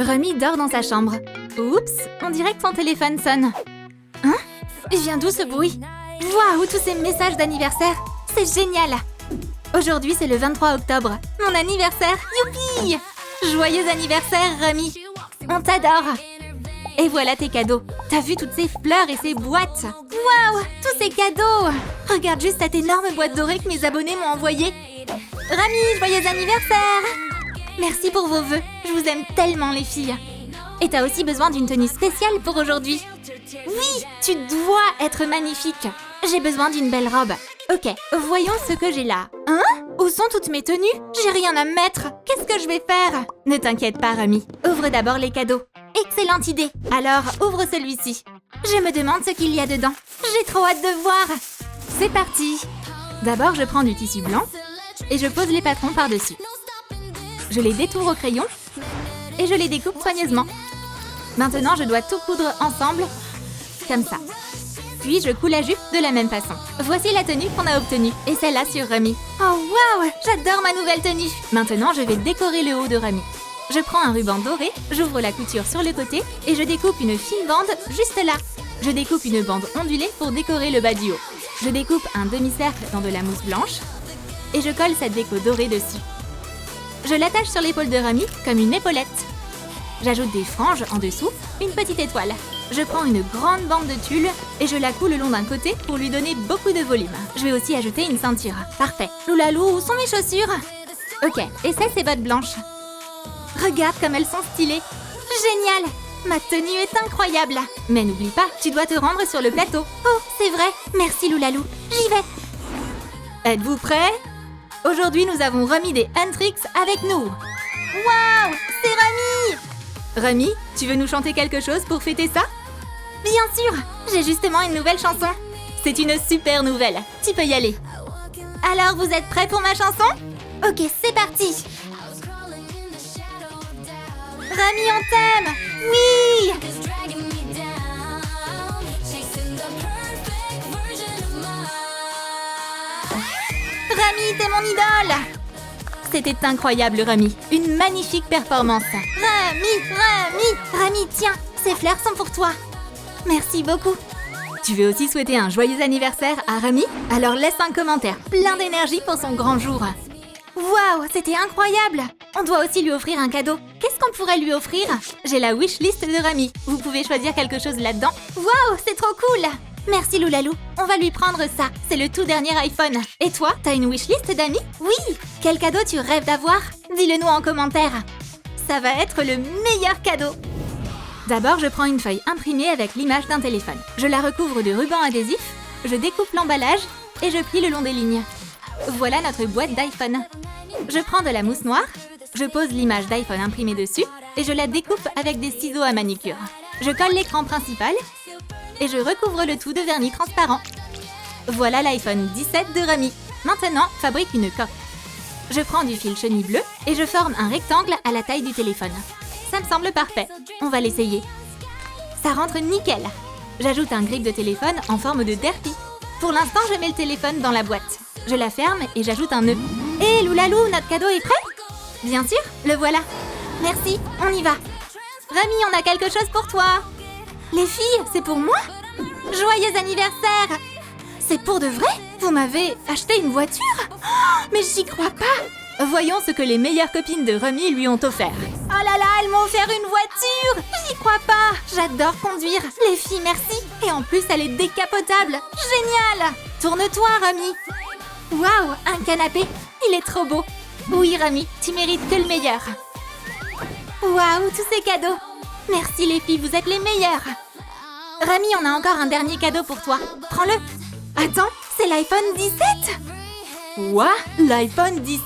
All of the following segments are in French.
Remy dort dans sa chambre. Oups, on dirait que son téléphone sonne. Hein? Il vient d'où ce bruit? Waouh, tous ces messages d'anniversaire! C'est génial! Aujourd'hui, c'est le 23 octobre. Mon anniversaire! Youpi! Joyeux anniversaire, Remy! On t'adore! Et voilà tes cadeaux. T'as vu toutes ces fleurs et ces boîtes? Waouh! Tous ces cadeaux! Regarde juste cette énorme boîte dorée que mes abonnés m'ont envoyée. Remy, joyeux anniversaire! Merci pour vos vœux. Je vous aime tellement, les filles. Et t'as aussi besoin d'une tenue spéciale pour aujourd'hui. Oui, tu dois être magnifique. J'ai besoin d'une belle robe. Ok, voyons ce que j'ai là. Hein? Où sont toutes mes tenues? J'ai rien à mettre. Qu'est-ce que je vais faire? Ne t'inquiète pas, Remy. Ouvre d'abord les cadeaux. Excellente idée. Alors, ouvre celui-ci. Je me demande ce qu'il y a dedans. J'ai trop hâte de voir. C'est parti. D'abord, je prends du tissu blanc et je pose les patrons par-dessus. Je les détourne au crayon et je les découpe soigneusement. Maintenant, je dois tout coudre ensemble, comme ça. Puis, je couds la jupe de la même façon. Voici la tenue qu'on a obtenue, et celle-là sur Remy. Oh waouh, j'adore ma nouvelle tenue. Maintenant, je vais décorer le haut de Remy. Je prends un ruban doré, j'ouvre la couture sur le côté, et je découpe une fine bande juste là. Je découpe une bande ondulée pour décorer le bas du haut. Je découpe un demi-cercle dans de la mousse blanche, et je colle cette déco dorée dessus. Je l'attache sur l'épaule de Remy comme une épaulette. J'ajoute des franges en dessous, une petite étoile. Je prends une grande bande de tulle et je la couds le long d'un côté pour lui donner beaucoup de volume. Je vais aussi ajouter une ceinture. Parfait. Loulalou, où sont mes chaussures? Ok, et ça, c'est bottes blanches. Regarde comme elles sont stylées. Génial! Ma tenue est incroyable. Mais n'oublie pas, tu dois te rendre sur le plateau. Oh, c'est vrai. Merci, Loulalou. J'y vais. Êtes-vous prêts? Aujourd'hui, nous avons Remy des Huntrix avec nous. Waouh! C'est Remy! Remy, tu veux nous chanter quelque chose pour fêter ça? Bien sûr! J'ai justement une nouvelle chanson. C'est une super nouvelle. Tu peux y aller. Alors, vous êtes prêts pour ma chanson? Ok, c'est parti! Remy, on t'aime! Oui! Remy, t'es mon idole! C'était incroyable, Remy. Une magnifique performance. Remy, tiens, ces fleurs sont pour toi. Merci beaucoup. Tu veux aussi souhaiter un joyeux anniversaire à Remy? Alors laisse un commentaire plein d'énergie pour son grand jour. Waouh, c'était incroyable! On doit aussi lui offrir un cadeau. Qu'est-ce qu'on pourrait lui offrir? J'ai la wishlist de Remy. Vous pouvez choisir quelque chose là-dedans. Waouh, c'est trop cool! Merci Loulalou, on va lui prendre ça. C'est le tout dernier iPhone. Et toi, t'as une wishlist d'amis? Oui! Quel cadeau tu rêves d'avoir? Dis-le nous en commentaire. Ça va être le meilleur cadeau. D'abord, je prends une feuille imprimée avec l'image d'un téléphone. Je la recouvre de ruban adhésif, je découpe l'emballage et je plie le long des lignes. Voilà notre boîte d'iPhone. Je prends de la mousse noire, je pose l'image d'iPhone imprimée dessus et je la découpe avec des ciseaux à manucure. Je colle l'écran principal et je recouvre le tout de vernis transparent. Voilà l'iPhone 17 de Remy. Maintenant, fabrique une coque. Je prends du fil chenille bleu et je forme un rectangle à la taille du téléphone. Ça me semble parfait. On va l'essayer. Ça rentre nickel. J'ajoute un grip de téléphone en forme de derpy. Pour l'instant, je mets le téléphone dans la boîte. Je la ferme et j'ajoute un nœud. Hé, Loulalou, notre cadeau est prêt? Bien sûr, le voilà. Merci, on y va. Remy, on a quelque chose pour toi. Les filles, c'est pour moi? Joyeux anniversaire! C'est pour de vrai? Vous m'avez acheté une voiture? Oh, mais j'y crois pas! Voyons ce que les meilleures copines de Remy lui ont offert. Oh là là, elles m'ont offert une voiture! J'y crois pas! J'adore conduire. Les filles, merci. Et en plus, elle est décapotable. Génial! Tourne-toi, Remy. Waouh, un canapé. Il est trop beau. Oui, Remy, tu mérites que le meilleur. Waouh, tous ces cadeaux. Merci les filles, vous êtes les meilleures. Remy, on a encore un dernier cadeau pour toi. Prends-le. Attends, c'est l'iPhone 17. Quoi? L'iPhone 17?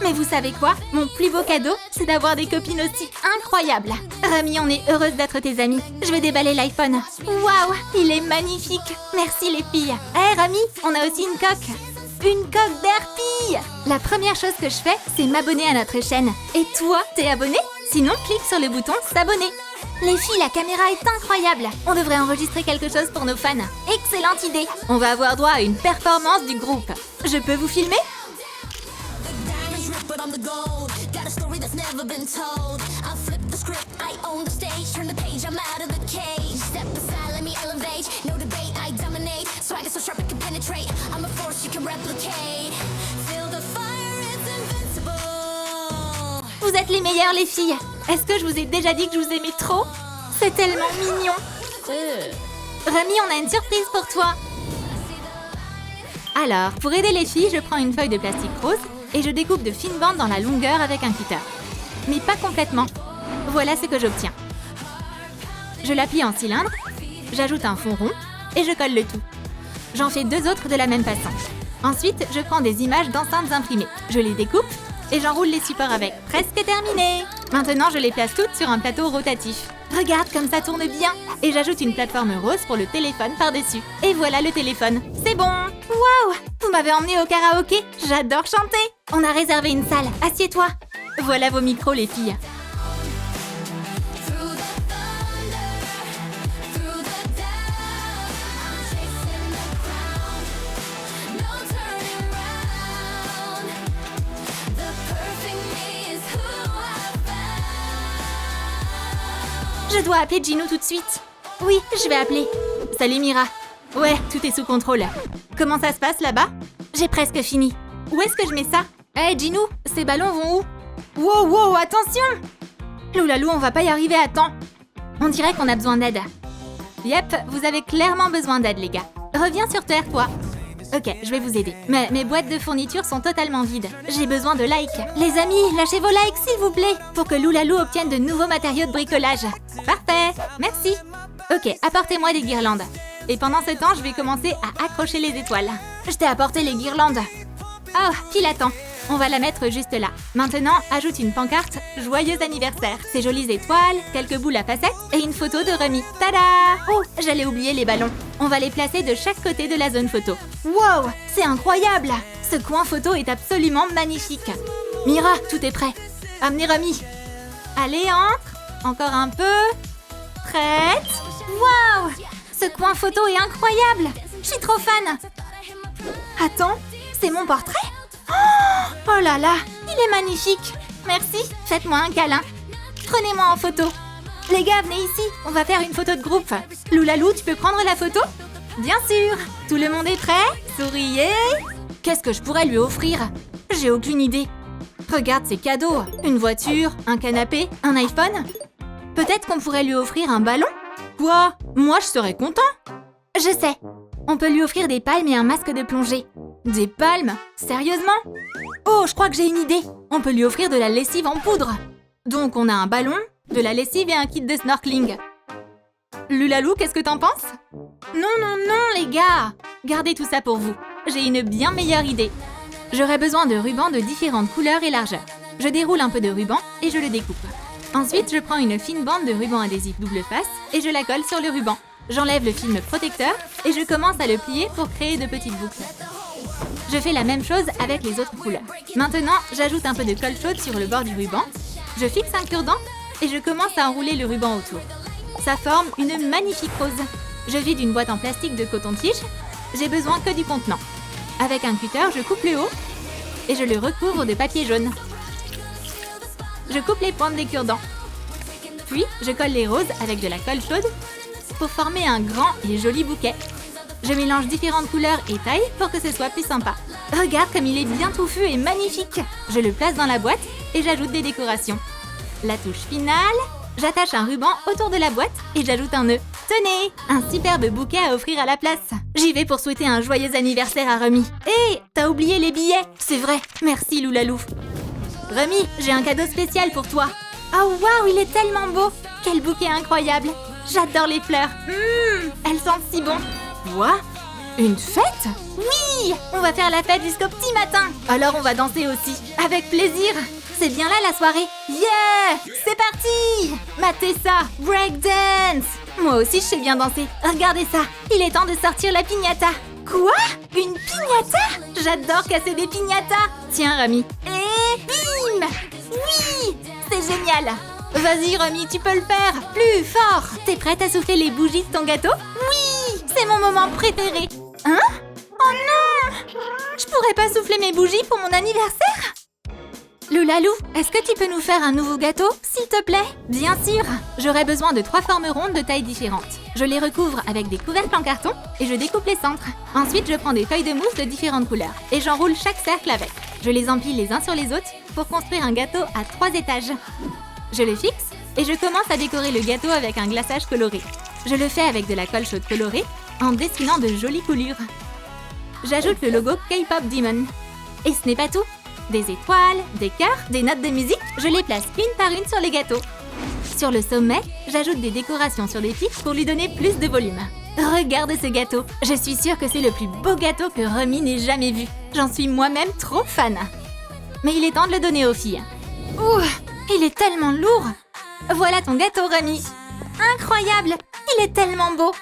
Mais vous savez quoi? Mon plus beau cadeau, c'est d'avoir des copines aussi incroyables. Remy, on est heureuse d'être tes amies. Je vais déballer l'iPhone. Waouh, il est magnifique. Merci les filles. Hé Remy, on a aussi une coque. Une coque d'Herpy. La première chose que je fais, c'est m'abonner à notre chaîne. Et toi, t'es abonné? Sinon, clique sur le bouton s'abonner. Les filles, la caméra est incroyable. On devrait enregistrer quelque chose pour nos fans. Excellente idée. On va avoir droit à une performance du groupe. Je peux vous filmer? But I'm the gold. Got a story that's never been told. I flip the script turn the page, I'm out of the cage. Step aside, let me elevate. No debate, I dominate. Swagger so sharp it can penetrate. I'm a force you can replicate. Feel the fire, it's invincible. Vous êtes les meilleures, les filles. Est-ce que je vous ai déjà dit que je vous aimais trop? C'est tellement mignon. Remy, on a une surprise pour toi. Alors, pour aider les filles, je prends une feuille de plastique rose et je découpe de fines bandes dans la longueur avec un cutter. Mais pas complètement. Voilà ce que j'obtiens. Je la plie en cylindre, j'ajoute un fond rond et je colle le tout. J'en fais 2 autres de la même façon. Ensuite, je prends des images d'enceintes imprimées. Je les découpe et j'enroule les supports avec. Presque terminé! Maintenant, je les place toutes sur un plateau rotatif. Regarde comme ça tourne bien! Et j'ajoute une plateforme rose pour le téléphone par-dessus. Et voilà le téléphone. C'est bon! Waouh! Vous m'avez emmené au karaoké! J'adore chanter! On a réservé une salle. Assieds-toi! Voilà vos micros, les filles. Through the thunder, through the doubt, I'm chasing the crown. No turning round. The perfect me is who I found. Je dois appeler Ginou tout de suite. Oui, je vais appeler. Salut Mira. Ouais, tout est sous contrôle. Comment ça se passe là-bas? J'ai presque fini. Où est-ce que je mets ça? Hé Ginou, ces ballons vont où? Wow, wow, attention! Loulalou, on va pas y arriver à temps. On dirait qu'on a besoin d'aide. Yep, vous avez clairement besoin d'aide, les gars. Reviens sur terre, toi. Ok, je vais vous aider. Mais mes boîtes de fournitures sont totalement vides. J'ai besoin de likes. Les amis, lâchez vos likes, s'il vous plaît, pour que Loulalou obtienne de nouveaux matériaux de bricolage. Parfait, merci. Ok, apportez-moi des guirlandes. Et pendant ce temps, je vais commencer à accrocher les étoiles. Je t'ai apporté les guirlandes. Oh, pile à temps. On va la mettre juste là. Maintenant, ajoute une pancarte « Joyeux anniversaire ». Ces jolies étoiles, quelques boules à facettes et une photo de Remy. Tada! Oh, j'allais oublier les ballons. On va les placer de chaque côté de la zone photo. Wow, c'est incroyable! Ce coin photo est absolument magnifique. Mira, tout est prêt. Amenez Remy. Allez, entre. Encore un peu. Prête. Wow! Ce coin photo est incroyable! Je suis trop fan! Attends, c'est mon portrait? Oh là là, il est magnifique! Merci, faites-moi un câlin. Prenez-moi en photo. Les gars, venez ici, on va faire une photo de groupe. Loulalou, tu peux prendre la photo? Bien sûr! Tout le monde est prêt? Souriez! Qu'est-ce que je pourrais lui offrir? J'ai aucune idée. Regarde ces cadeaux. Une voiture, un canapé, un iPhone. Peut-être qu'on pourrait lui offrir un ballon? Quoi? Moi, je serais content. Je sais. On peut lui offrir des palmes et un masque de plongée. Des palmes? Sérieusement? Oh, je crois que j'ai une idée. On peut lui offrir de la lessive en poudre. Donc, on a un ballon, de la lessive et un kit de snorkeling. Loulalou, qu'est-ce que t'en penses? Non, non, non, les gars! Gardez tout ça pour vous. J'ai une bien meilleure idée. J'aurai besoin de rubans de différentes couleurs et largeurs. Je déroule un peu de ruban et je le découpe. Ensuite, je prends une fine bande de ruban adhésif double face et je la colle sur le ruban. J'enlève le film protecteur et je commence à le plier pour créer de petites boucles. Je fais la même chose avec les autres couleurs. Maintenant, j'ajoute un peu de colle chaude sur le bord du ruban. Je fixe un cure-dent et je commence à enrouler le ruban autour. Ça forme une magnifique rose. Je vide une boîte en plastique de coton-tige. J'ai besoin que du contenant. Avec un cutter, je coupe le haut et je le recouvre de papier jaune. Je coupe les pointes des cure-dents. Puis, je colle les roses avec de la colle chaude pour former un grand et joli bouquet. Je mélange différentes couleurs et tailles pour que ce soit plus sympa. Regarde comme il est bien touffu et magnifique! Je le place dans la boîte et j'ajoute des décorations. La touche finale, j'attache un ruban autour de la boîte et j'ajoute un nœud. Tenez, un superbe bouquet à offrir à la place. J'y vais pour souhaiter un joyeux anniversaire à Remy. Hé, t'as oublié les billets? C'est vrai, merci Loulalou. Remy, j'ai un cadeau spécial pour toi. Oh waouh, il est tellement beau! Quel bouquet incroyable! J'adore les fleurs. Elles sentent si bon. Quoi? Une fête? Oui! On va faire la fête jusqu'au petit matin. Alors on va danser aussi. Avec plaisir. C'est bien là la soirée. Yeah! C'est parti! Matez ça! Breakdance! Moi aussi je sais bien danser. Regardez ça. Il est temps de sortir la piñata. Quoi? Une piñata? J'adore casser des piñatas. Tiens Remy. Et bim! Oui! C'est génial! Vas-y Remy, tu peux le faire! Plus fort! T'es prête à souffler les bougies de ton gâteau? Oui! C'est mon moment préféré! Hein? Oh non! Je pourrais pas souffler mes bougies pour mon anniversaire? Loulalou, est-ce que tu peux nous faire un nouveau gâteau, s'il te plaît? Bien sûr. J'aurai besoin de 3 formes rondes de tailles différentes. Je les recouvre avec des couvercles en carton et je découpe les centres. Ensuite, je prends des feuilles de mousse de différentes couleurs et j'enroule chaque cercle avec. Je les empile les uns sur les autres pour construire un gâteau à 3 étages. Je le fixe et je commence à décorer le gâteau avec un glaçage coloré. Je le fais avec de la colle chaude colorée en dessinant de jolies coulures. J'ajoute le logo K-Pop Demon. Et ce n'est pas tout. Des étoiles, des cœurs, des notes de musique, je les place une par une sur les gâteaux. Sur le sommet, j'ajoute des décorations sur des pics pour lui donner plus de volume. Regarde ce gâteau. Je suis sûre que c'est le plus beau gâteau que Remy n'ait jamais vu. J'en suis moi-même trop fan. Mais il est temps de le donner aux filles. Ouh, il est tellement lourd. Voilà ton gâteau, Remy. Incroyable. Il est tellement beau.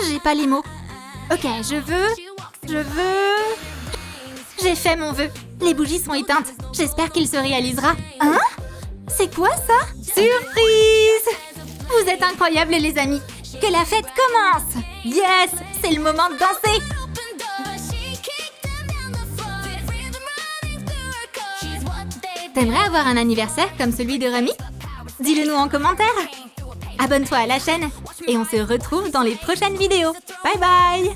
J'ai pas les mots. Ok, je veux... J'ai fait mon vœu. Les bougies sont éteintes. J'espère qu'il se réalisera. Hein? C'est quoi ça? Surprise! Vous êtes incroyables, les amis. Que la fête commence! Yes! C'est le moment de danser! Open door, she kicked them down the floor. With rhythm running through her core. She's what they T'aimerais avoir un anniversaire comme celui de Remy? Dis-le nous en commentaire. Abonne-toi à la chaîne et on se retrouve dans les prochaines vidéos. Bye bye!